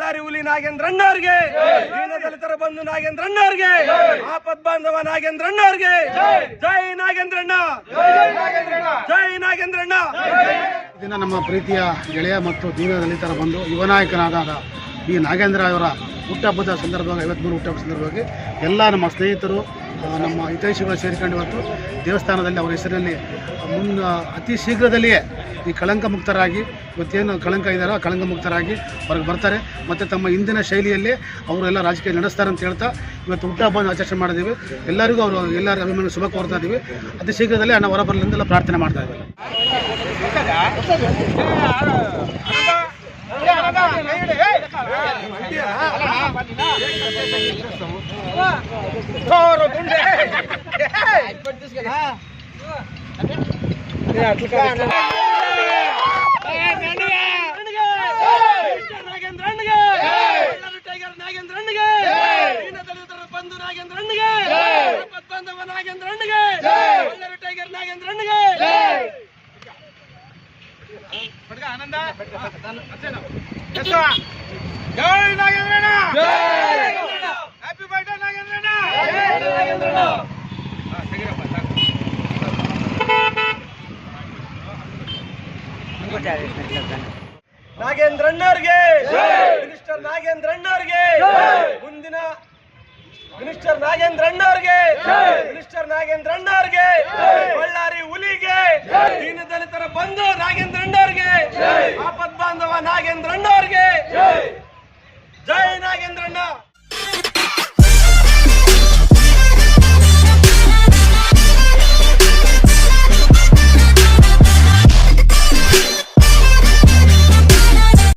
ಬಳ್ಳಾರಿ ಹುಲಿ ನಾಗೇಂದ್ರಣ್ಣವ್ರಿಗೆ, ದೀನದಲಿತರ ಬಂಧು ನಾಗೇಂದ್ರಣ್ಣವ್ರಿಗೆ, ಆಪದ್ ಬಾಂಧವ ನಾಗೇಂದ್ರಣ್ಣವ್ರಿಗೆ ಜೈ ನಾಗೇಂದ್ರಣ್ಣ, ಜೈ ನಾಗೇಂದ್ರಣ್ಣ. ದಿನ ನಮ್ಮ ಪ್ರೀತಿಯ ಗೆಳೆಯ ಮತ್ತು ದೀನದಲಿತರ ಬಂಧು ಯುವ ನಾಯಕನಾದ ಈ ನಾಗೇಂದ್ರ ಅವರ ಹುಟ್ಟಹಬ್ಬದ ಸಂದರ್ಭವಾಗಿ 53 ಹುಟ್ಟಹಬ್ಬದ ಸಂದರ್ಭವಾಗಿ ಎಲ್ಲ ನಮ್ಮ ಸ್ನೇಹಿತರು ನಮ್ಮ ಹಿತೈಷಿಗಳು ಸೇರಿಕೊಂಡು ಇವತ್ತು ದೇವಸ್ಥಾನದಲ್ಲಿ ಅವರ ಹೆಸರಿನಲ್ಲಿ ಅತಿ ಶೀಘ್ರದಲ್ಲಿಯೇ ಈ ಕಳಂಕ ಮುಕ್ತರಾಗಿ ಇವತ್ತೇನು ಕಳಂಕ ಇದ್ದಾರೋ ಆ ಕಳಂಕ ಮುಕ್ತರಾಗಿ ಹೊರಗೆ ಬರ್ತಾರೆ ಮತ್ತು ತಮ್ಮ ಹಿಂದಿನ ಶೈಲಿಯಲ್ಲಿ ಅವರೆಲ್ಲ ರಾಜಕೀಯ ನಡೆಸ್ತಾರೆ ಅಂತ ಹೇಳ್ತಾ ಇವತ್ತು ಹುಟ್ಟಹಬ್ಬವನ್ನು ಆಚರಣೆ ಮಾಡಿದ್ದೀವಿ. ಎಲ್ಲರಿಗೂ ಎಲ್ಲರ ಅಭಿಮಾನ ಶುಭ ಕೋರ್ತಾ ಇದ್ದೀವಿ. ಅತಿ ಶೀಘ್ರದಲ್ಲೇ ಅಣ್ಣ ಹೊರಬರಲೆಂದೆಲ್ಲ ಪ್ರಾರ್ಥನೆ ಮಾಡ್ತಾ ಇದ್ದೀವಿ. ಜೈ ನಾಗೇಂದ್ರಣ್ಣ, ಹ್ಯಾಪಿ ಬರ್ತ್ಡೇ ನಾಗೇಂದ್ರಣ್ಣ. ನಾಗೇಂದ್ರಣ್ಣವ್ರಿಗೆ, ಮಿನಿಸ್ಟರ್ ನಾಗೇಂದ್ರಣ್ಣವ್ರಿಗೆ, ಮುಂದಿನ ಮಿನಿಸ್ಟರ್ ನಾಗೇಂದ್ರಣ್ಣವ್ರಿಗೆ, ಮಿನಿಸ್ಟರ್ ನಾಗೇಂದ್ರಣ್ಣವ್ರಿಗೆ, ಬಳ್ಳಾರಿ ಹುಲಿಗೆ, ದೀನದಲಿತರ ಬಂಧು ನಾಗೇಂದ್ರಣ್ಣವ್ರಿಗೆ, ಆಪದ್ ಬಾಂಧವ ನಾಗೇಂದ್ರಣ್ಣ